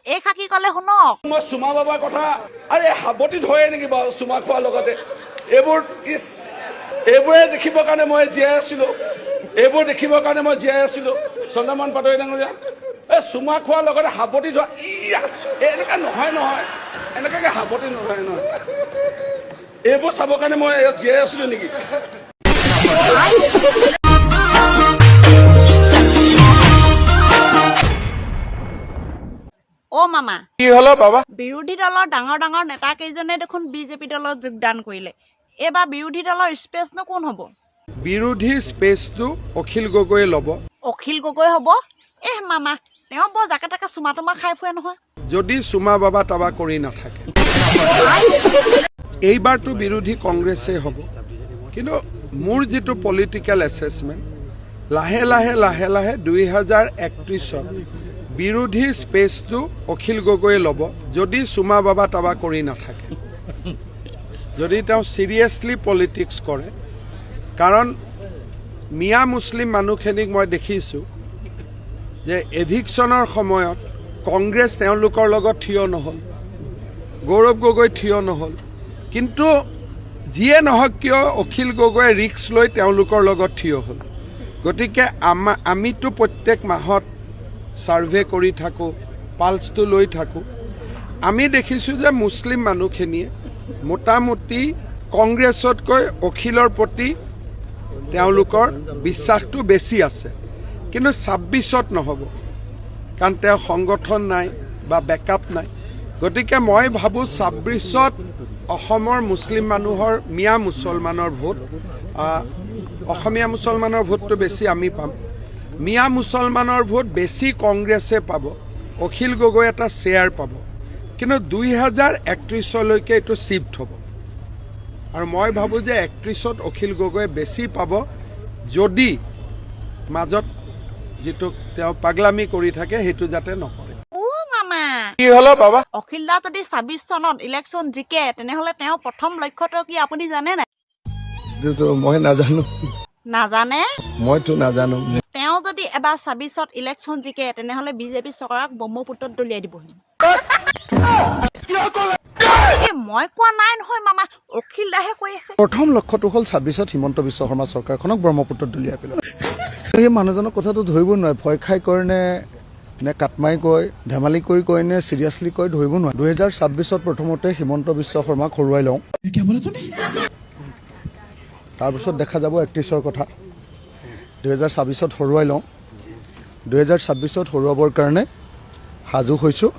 এই খাকি কলে শুনক মই চুমা বাবাৰ কথা আৰে হাবতি ধৰে নেকি বাৰু চুমা খোৱাৰ লগতে এইবোৰে দেখিবৰ কাৰণে মই জীয়াই আছিলো চন্দ্ৰমোহন পাটোৱাৰী ডাঙৰীয়া এই চুমা খোৱাৰ লগতে হাবতি ধৰা এনেকুৱা নহয় এনেকুৱাকে হাবতি নহয় এইবোৰ চাবৰ কাৰণে মই জীয়াই আছিলো নেকি অ মামা কি হলো বাবা বিৰোধী দলৰ ডাঙৰ ডাঙৰ নেতা কেইজনে দেখোন বিজেপি দলত যোগদান কৰিলে এবাৰ বিৰোধী দলৰ স্পেচনো কোন হ'ব বিৰোধীৰ স্পেচটো অখিল গগৈয়ে ল'ব অখিল গগৈ হ'ব মামা তেওঁ বৰ জাকে তাকে চুমা তোমা খাই ফুৰে নহয় যদি চুমা বাবা তাবা কৰি নাথাকে এইবাৰটো বিৰোধী কংগ্ৰেছে হ'ব কিন্তু মোৰ যিটো পলিটিকেল এছেছমেণ্ট লাহে লাহে 2031ত বিৰোধীৰ স্পেচটো অখিল গগৈয়ে ল'ব যদি চুমা বাবা তাবা কৰি নাথাকে যদি তেওঁ চিৰিয়াছলি পলিটিক্স কৰে কাৰণ মিয়া মুছলিম মানুহখিনিক মই দেখিছোঁ যে এভিকশ্যনৰ সময়ত কংগ্ৰেছ তেওঁলোকৰ লগত থিয় নহ'ল গৌৰৱ গগৈ থিয় নহ'ল কিন্তু যিয়ে নহওক কিয় অখিল গগৈয়ে ৰিক্স লৈ তেওঁলোকৰ লগত থিয় হ'ল গতিকে আমিতো প্ৰত্যেক মাহত সাৰ্ভে কৰি থাকোঁ পালছটো লৈ থাকোঁ আমি দেখিছোঁ যে মুছলিম মানুহখিনিয়ে মোটামুটি কংগ্ৰেছতকৈ অখিলৰ প্ৰতি তেওঁলোকৰ বিশ্বাসটো বেছি আছে কিন্তু 26ত নহ'ব কাৰণ তেওঁ সংগঠন নাই বা বেকআপ নাই গতিকে মই ভাবোঁ 26ত অসমৰ মুছলিম মানুহৰ মিয়া মুছলমানৰ ভোট অসমীয়া মুছলমানৰ ভোটটো বেছি আমি পাম মিয়া মুছলমানৰ ভোট বেছি কংগ্ৰেছে পাব অখিল গগৈ এটা শ্বেয়াৰ পাব কিন্তু 2031লৈকে এইটো শিফ্ট হ'ব আৰু মই ভাবোঁ যে 31ত অখিল গগৈয়ে বেছি পাব যদি মাজত যিটো তেওঁ পাগলামি কৰি থাকে সেইটো যাতে নকৰে মামা কি হলো বাবা অখিল দা যদি 26 চনত ইলেকশ্যন জিকে তেনেহ'লে তেওঁ প্ৰথম লক্ষ্যটো কি আপুনি জানে নাই মই নাজানো নাজানে মইতো নাজানো তেওঁ যদি এবাৰ 26ত ইলেকশ্যন জিকে তেনেহ'লে বিজেপি চৰকাৰক ব্ৰহ্মপুত্ৰত দলিয়াই দিবহি মই কোৱা নাই নহয় মামা অখিল দাহে কৈ আছে প্ৰথম লক্ষ্যটো হ'ল 26ত হিমন্ত বিশ্ব শৰ্মা চৰকাৰখনক ব্ৰহ্মপুত্ৰত দলিয়াই পেলোৱা সেই মানুহজনৰ কথাটো ধৰিব নোৱাৰে ভয় খাই কয় নে কাটমাই কয় ধেমালি কৰি কয় নে চিৰিয়াছলি কয় ধৰিব নোৱাৰে 2026ত প্ৰথমতে হিমন্ত বিশ্ব শৰ্মাক হৰুৱাই লওঁ তাৰপিছত দেখা যাব 31ৰ কথা 2026ত হৰুৱাই লওঁ 2026ত হৰুৱাবৰ কাৰণে সাজু হৈছোঁ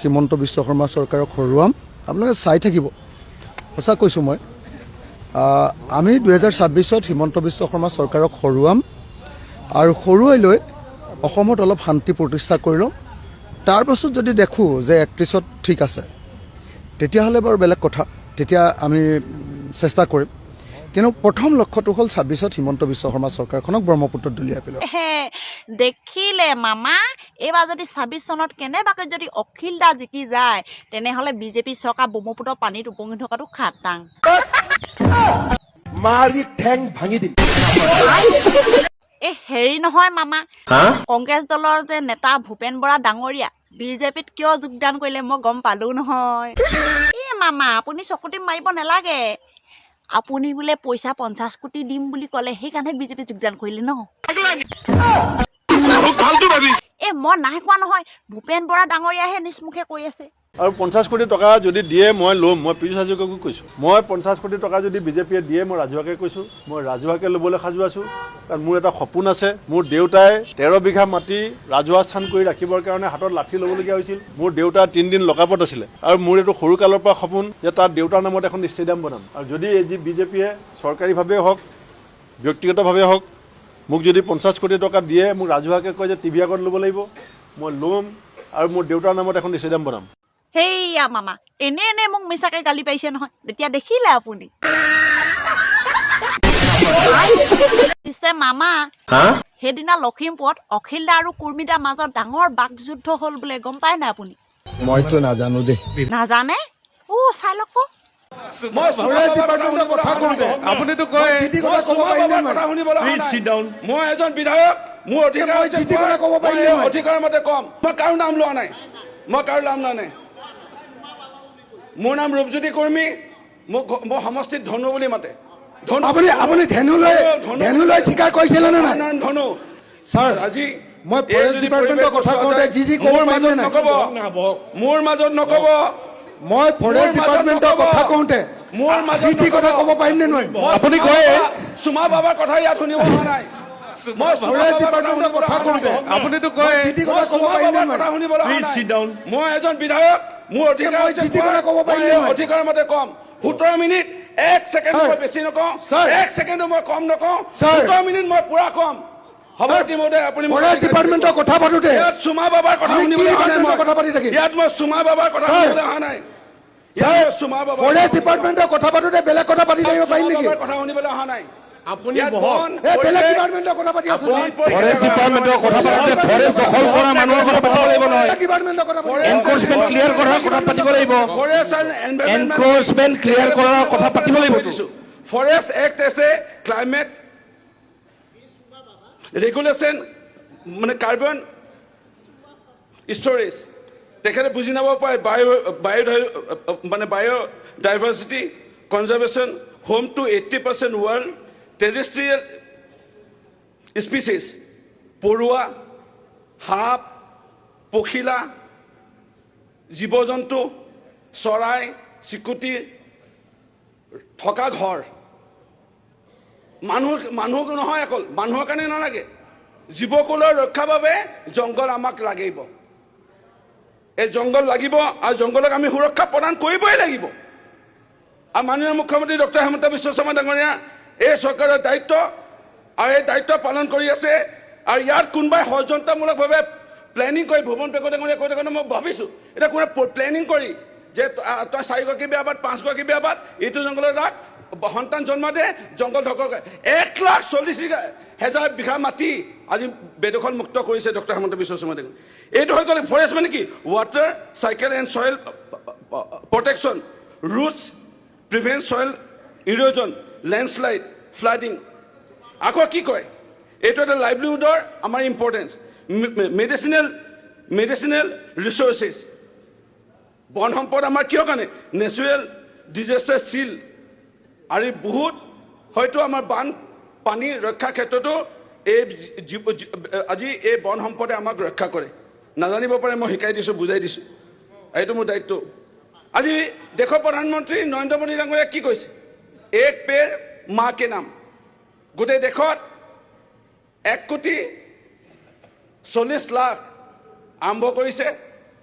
হিমন্ত বিশ্ব শৰ্মা চৰকাৰক হৰুৱাম আপোনালোকে চাই থাকিব সঁচা কৈছোঁ মই আমি 2026ত হিমন্ত বিশ্ব শৰ্মা চৰকাৰক হৰুৱাম আৰু হৰুৱাই লৈ অসমত অলপ শান্তি প্ৰতিষ্ঠা কৰি লওঁ তাৰপাছত যদি দেখোঁ যে 31ত ঠিক আছে তেতিয়াহ'লে বাৰু বেলেগ কথা তেতিয়া আমি চেষ্টা কৰিম কিন্তু প্ৰথম লক্ষ্যটো হ'ল 26ত হিমন্ত বিশ্ব শৰ্মা চৰকাৰখনক ব্ৰহ্মপুত্ৰত দলিয়াই পেলোৱা দেখিলে মামা এইবাৰ যদি 26 চনত কেনেবাকৈ যদি অখিল দা জিকি যায় তেনেহ'লে বিজেপি চৰকাৰ ব্ৰহ্মপুত্ৰৰ পানীত উপঙি থকাটো খাটাং মাৰি ঠেং ভাঙি দিম হেৰি নহয় মামা কংগ্ৰেছ দলৰ যে নেতা ভূপেন বৰা ডাঙৰীয়া বিজেপিত কিয় যোগদান কৰিলে মই গম পালো নহয় মামা আপুনি চকুটি মাৰিব নালাগে আপুনি বোলে পইচা 50 কোটি দিম বুলি ক'লে সেইকাৰণে বিজেপি যোগদান কৰিলে ন মই নাই কোৱা নহয় ভূপেন বৰা ডাঙৰীয়াহে নিষ্মুখে কৈ আছে আৰু 50 কোটি টকা যদি দিয়ে মই ল'ম মই পীযুষ হাজৰিকাকো কৈছোঁ মই 50 কোটি টকা যদি বিজেপিয়ে দিয়ে মই ৰাজহুৱাকে কৈছোঁ মই ৰাজহুৱাকে ল'বলৈ সাজু আছোঁ কাৰণ মোৰ এটা সপোন আছে মোৰ দেউতাই 13 বিঘা মাটি ৰাজহুৱা স্থান কৰি ৰাখিবৰ কাৰণে হাতত লাঠি ল'বলগীয়া হৈছিল মোৰ দেউতা 3 দিন লকাপত আছিলে আৰু মোৰ এইটো সৰু কালৰ পৰা সপোন যে তাৰ দেউতাৰ নামত এখন ষ্টেডিয়াম বনাম আৰু যদি এই যি বিজেপিয়ে চৰকাৰীভাৱে হওক ব্যক্তিগতভাৱে হওক মোক যদি 50 কোটি টকা দিয়ে মোক ৰাজহুৱাকে কয় যে টিভি আগত ল'ব লাগিব মই ল'ম আৰু মোৰ দেউতাৰ নামত এখন ষ্টেডিয়াম বনাম হেইয়া মামা এনে মোক মিছাকে গালি পাইছে নহয় তেতিয়া দেখিলে আপুনি পিছে মামা সেইদিনা লখিমপুৰত অখিল দা আৰু কুৰ্মিদাৰ মাজত ডাঙৰ বাকযুদ্ধ হ'ল বোলে গম পায় নাই আপুনি মইতো নাজানো দেই নাজানে চাই লওক মই ফৰেষ্ট ডিপাৰ্টমেণ্টৰ কথা কওঁতে আপুনিতো কয় মই এজন বিধায়ক মোৰ অধিকাৰ অধিকাৰৰ মতে কম মই কাৰো নাম লোৱা নাই মই কাৰো নাম নানে। মোৰ নাম ৰূপজ্যোতি কৰ্মী, মোক সমষ্টিত ধনু বুলি মাতে। আপুনি ধেনু লৈ স্বীকাৰ কৰিছিলে নে নাই? ধনু ছাৰ, আজি মই ফৰেষ্ট ডিপাৰ্টমেণ্টৰ কথা কওঁতে যি ক'ব পাৰিম নে নাই? মোৰ মাজত নক'ব। মই ফৰেষ্ট ডিপাৰ্টমেণ্টৰ কথা কওঁতে মোৰ মাজত যি কথা ক'ব পাৰিম নে নোৱাৰিম? আপুনি কয় চুমা বাবাৰ কথা ইয়াত শুনিব হোৱা নাই। মই ফৰেষ্ট ডিপাৰ্টমেণ্টৰ কথা কওঁতে আপুনিতো কয় যি কথা ক'ব পাৰিম নে কথা নোৱাৰিম? শুনিবলৈ হোৱা নাই। মই এজন বিধায়ক, মোৰ অধিকাৰ মই আছে যি কথা ক'ব পাৰিম নে নোৱাৰিম? অধিকাৰ মতে কম। 17 মিনিট 1 ছেকেণ্ড মই বেছি নকওঁ, ছাৰ। 1 ছেকেণ্ডো মই কম নকওঁ, ছাৰ। 17 মিনিট মই পুৰা কম। হ'ব ইতিমধ্যে আপুনি ফৰেষ্ট ডিপাৰ্টমেণ্টৰ কথা পাতোতে ইয়াত চুমা বাবাৰ কথা আমি কি শুনিবলৈ অহা নাই ডিপাৰ্টমেণ্টৰ মই। কথা পাতি থাকিম? ইয়াত মই চুমা বাবাৰ কথা ছাৰ। শুনিবলৈ অহা নাই। ছাৰ, ইয়াত মই চুমা বাবাৰ ফৰেষ্ট ডিপাৰ্টমেণ্টৰ কথা পাতোতে বেলেগ কথা পাতি থাকিব পাৰিম নেকি? কথা শুনিবলৈ অহা নাই। আপুনি ইয়াত বহক। বন, এই বেলেগ পৰিৱেশ, ডিপাৰ্টমেণ্টৰ কথা পাতি আছে। ফৰেষ্ট ডিপাৰ্টমেণ্টৰ কথা পাতোতে ফৰেষ্ট দখল কৰা মানুহৰ কথা পাতিব লাগিব নহয়। ডিপাৰ্টমেণ্টৰ কথা পাতি আছে। এনক্ৰচমেণ্ট ক্লিয়াৰ কৰাৰ কথা পাতিব লাগিব। Forest and environment encroachment clear কৰাৰ কথা পাতিব লাগিব। ফৰেষ্ট এক্ট আছে, ক্লাইমেট ৰেগুলেশ্যন মানে কাৰ্বন ষ্ট'ৰেজ তেখেতে বুজি নাপাব পাৰে। Biodiversity conservation, home to 80% world terrestrial species, পৰুৱা, সাপ, পখিলা, জীৱ জন্তু, চৰাই চিকুটি থকা ঘৰ। মানুহ নহয়, অকল মানুহৰ কাৰণে নালাগে, জীৱকুলৰ ৰক্ষাৰ বাবে জংঘল আমাক লাগিব। এই জংঘল লাগিব আৰু জংঘলক আমি সুৰক্ষা প্ৰদান কৰিবই লাগিব। আৰু মাননীয় মুখ্যমন্ত্ৰী ডক্টৰ হিমন্ত বিশ্ব শৰ্মা ডাঙৰীয়া এই চৰকাৰৰ দায়িত্ব আৰু এই দায়িত্ব পালন কৰি আছে। আৰু ইয়াত কোনোবাই ষড়যন্ত্ৰমূলকভাৱে প্লেনিং কৰি ভুৱন পেগু ডাঙৰীয়া কৈ থকা মই ভাবিছোঁ, এতিয়া কোনোবাই প্লেনিং কৰি যে তই 4গৰাকী বিয়া পাত, 5গৰাকী বিয়া পাত, এইটো জংঘলত ৰাখ, সন্তান জন্ম দে, জংঘল ধ্বংস কৰে। 1,40,000 বিঘা মাটি আজি বেদখল মুক্ত কৰিছে ডক্টৰ হিমন্ত বিশ্ব শৰ্মা ডাঙৰীয়া। এইটো হৈ গ'লে ফৰেষ্ট মানে কি? Water cycle and soil protection, roots prevent soil erosion, landslide, flooding. আকৌ কি কয়? এইটো এটা লাইভলিহুডৰ আমাৰ ইম্পৰ্টেঞ্চ। মেডিচিনেল ৰিচোৰ্চেছ, বন সম্পদ আমাৰ কিয় কাৰণে? নেচুৰেল ডিজাষ্টাৰ চিল আৰু বহুত হয়তো আমাৰ পানী ৰক্ষাৰ ক্ষেত্ৰতো এই আজি এই বন সম্পদে আমাক ৰক্ষা কৰে। নাজানিব পাৰে, মই শিকাই দিছোঁ, বুজাই দিছোঁ, এইটো মোৰ দায়িত্ব। আজি দেশৰ প্ৰধানমন্ত্ৰী নৰেন্দ্ৰ মোদী ডাঙৰীয়াই কি কৈছে? এক পেৰ মা কে নাম। গোটেই দেশত 1,40,00,000 আৰম্ভ কৰিছে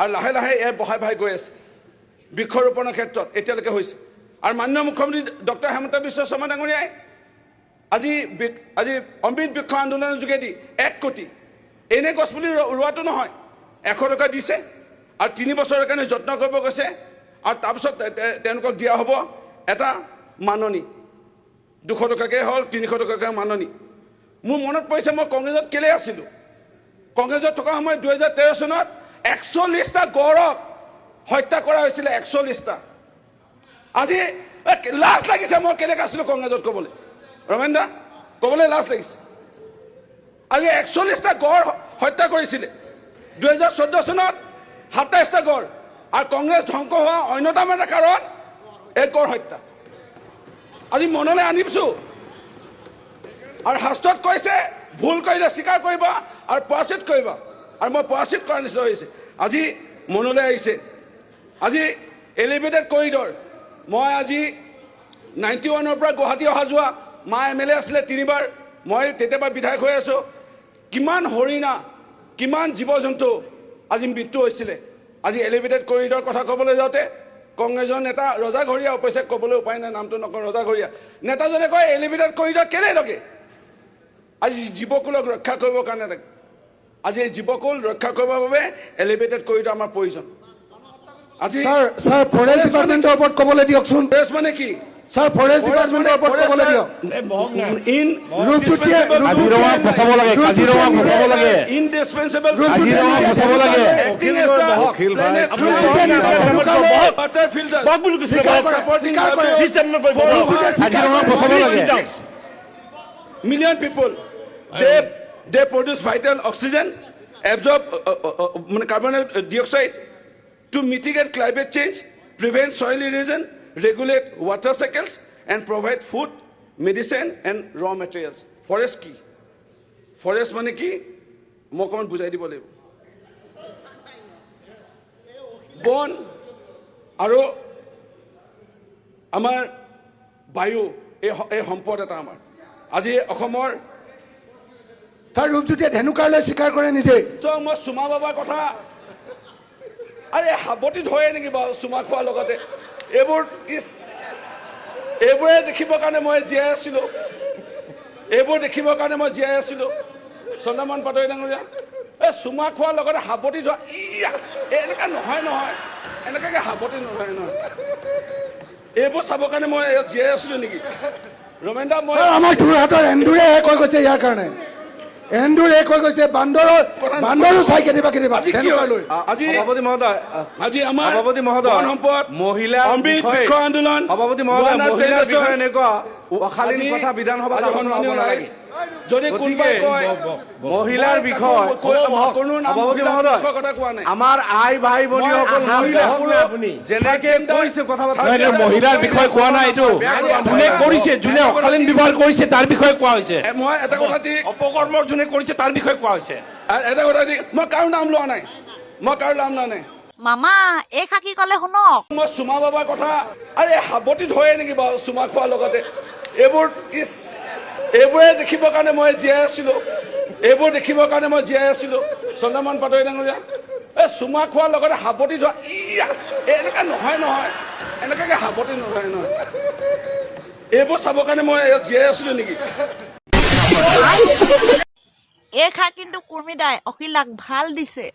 আৰু লাহে লাহে এয়া বঢ়াই গৈ আছে। বৃক্ষৰোপণৰ ক্ষেত্ৰত এতিয়ালৈকে হৈছে। আৰু মাননীয় মুখ্যমন্ত্ৰী ডক্টৰ হিমন্ত বিশ্ব শৰ্মা ডাঙৰীয়াই আজি অমৃত বৃক্ষ আন্দোলনৰ যোগেদি 1 কোটি এনে গছপুলি ৰোৱাটো নহয়, 100 টকা দিছে আৰু 3 বছৰৰ কাৰণে যত্ন কৰিব গৈছে। আৰু তাৰপিছত তেওঁলোকক দিয়া হ'ব এটা মাননি, 200 টকাকৈ হ'ল, 300 টকাকৈ মাননি। মোৰ মনত পৰিছে, মই কংগ্ৰেছত কেলৈ আছিলোঁ। কংগ্ৰেছত থকা সময়ত 2013 চনত 41টা গড়ক হত্যা কৰা হৈছিলে, 41টা। আজি লাজ লাগিছে মই কেলৈ আছিলোঁ কংগ্ৰেছত ক'বলৈ, ৰমেন দা, ক'বলৈ লাজ লাগিছে। আজি 41টা গড় হত্যা কৰিছিলে। 2014 চনত 27টা গড়। আৰু কংগ্ৰেছ ধ্বংস হোৱা অন্যতম এটা কাৰণ এই গড় হত্যা। আজি মনলৈ আনিছোঁ। আৰু শাস্ত্ৰত কৈছে ভুল কৰিলে স্বীকাৰ কৰিবা আৰু প্ৰায়শ্চিত কৰিবা, আৰু মই প্ৰায়শ্চিত কৰাৰ নিচিনা হৈছে। আজি মনলৈ আহিছে, আজি এলিভেটেড কৰিডৰ। মই আজি 91ৰ পৰা গুৱাহাটী অহা যোৱা, মা MLA আছিলে 3বাৰ, মই তেতিয়াবা বিধায়ক হৈ আছোঁ। কিমান হৰিণা, কিমান জীৱ জন্তু আজি মৃত্যু হৈছিলে। আজি এলিভেটেড কৰিডৰ কথা ক'বলৈ যাওঁতে কংগ্ৰেছৰ নেতা ৰজাঘৰীয়া, অৱশ্যে ক'বলৈ উপায় নাই, নামটো নকওঁ, ৰজাঘৰীয়া নেতাজনে কয় এলিভেটেড কৰিডৰ কেলৈ লাগে? আজি জীৱকুলক ৰক্ষা কৰিবৰ কাৰণে লাগে। আজি এই জীৱকুল ৰক্ষা কৰিবৰ বাবে এলিভেটেড কৰিডৰ আমাৰ প্ৰয়োজন। আজি ছাৰ ফৰেষ্ট ডিপাৰ্টমেণ্টৰ ওপৰত ক'বলৈ দিয়কচোন। ফৰেষ্ট মানে কি? ছাৰ ফৰেষ্ট ডিপাৰ্টমেণ্টৰ ওপৰত ক'বলৈ দিয়ক। কাজিৰঙাক বচাব লাগে, কাজিৰঙাক বচাব লাগে, ইনডিস্পেন্সেবল কাজিৰঙাক বচাব লাগে। কাজিৰঙাক বচাব লাগে। Million people, they produce vital oxygen, absorb carbon dioxide, to mitigate climate change, prevent soil erosion, regulate water cycles, and provide food, medicine, and raw materials. Forest কি? Forest মানে কি? মই অকণমান বুজাই দিব লাগিব। বন আৰু আমাৰ বায়ু এই সম্পদ এটা আমাৰ। আজি অসমৰ তাৰ ৰূপজ্যোতিয়ে ধেনুকালৈ স্বীকাৰ কৰে নিজে। তো মই চুমা বাবাৰ কথা আৰে সাৱটি ধৰে নেকি বাৰু চুমা খোৱাৰ লগতে এইবোৰে দেখিবৰ কাৰণে মই জীয়াই আছিলোঁ। এইবোৰ দেখিবৰ কাৰণে মই জীয়াই আছিলোঁ। চন্দ্ৰমোহন পাটোৱাৰী ডাঙৰীয়া এই চুমা খোৱাৰ লগতে সাৱটি ধৰা এনেকুৱা নহয় এনেকুৱাকৈ সাৱটি নহয় এইবোৰ চাবৰ কাৰণে মই জীয়াই আছিলোঁ নেকি ৰমেন দা? মই আমাৰ যোৰহাটৰ এন্দুৰে কৈ গৈছে ইয়াৰ কাৰণে। এন্দুৰে কৈ গৈছে বান্দৰো চাই কেতিয়াবা ধেনুকালৈ। সভাপতি মহোদয়, আজি আমাৰ সভাপতি মহোদয়, বন সম্পদ মহিলাৰ অমৃত বিষয়ে বৃক্ষ আন্দোলন সভাপতি মহোদয়, মহিলাৰ বিষয়ে এনেকুৱা অশালীন আজি- কথা বিধানসভাত আজি আলোচনা হ'ব সন্মানীয় নালাগে। ৰাইজ, যদি কোনোবাই কয় মহিলাৰ বিষয় সভাপতি মহোদয়, আমাৰ আই ভাই ভনীসকল মহিলা যেনেকে কৈছে কথা মহিলাৰ বিষয়ে কোৱা নাই এইটো। যোনে কৰিছে, যোনে অশালীন ব্যৱহাৰ কৰিছে তাৰ বিষয়ে কোৱা হৈছে। মই এটা কথা দি অপকৰ্মৰ যোনে কৰিছে তাৰ বিষয়ে কোৱা হৈছে। এটা কথা দি মই কাৰো নাম লোৱা নাই। মামা এই খাকি ক'লে শুনক। মই চুমা বাবাৰ কথা আৰে সাৱটি ধৰে নেকি বাৰু চুমা খোৱাৰ লগতে এইবোৰে দেখিবৰ কাৰণে মই জীয়াই আছিলোঁ। চন্দ্ৰমোহন পাটোৱাৰী ডাঙৰীয়া এই চুমা খোৱাৰ লগতে সাৱটি ধৰা এনেকুৱা নহয় এনেকুৱাকৈ সাৱটি নহয় এইবোৰ চাবৰ কাৰণে মই জীয়াই আছিলোঁ নেকি? এই খা কিন্তু কুৰ্মিদাই অখিলাক ভাল দিছে।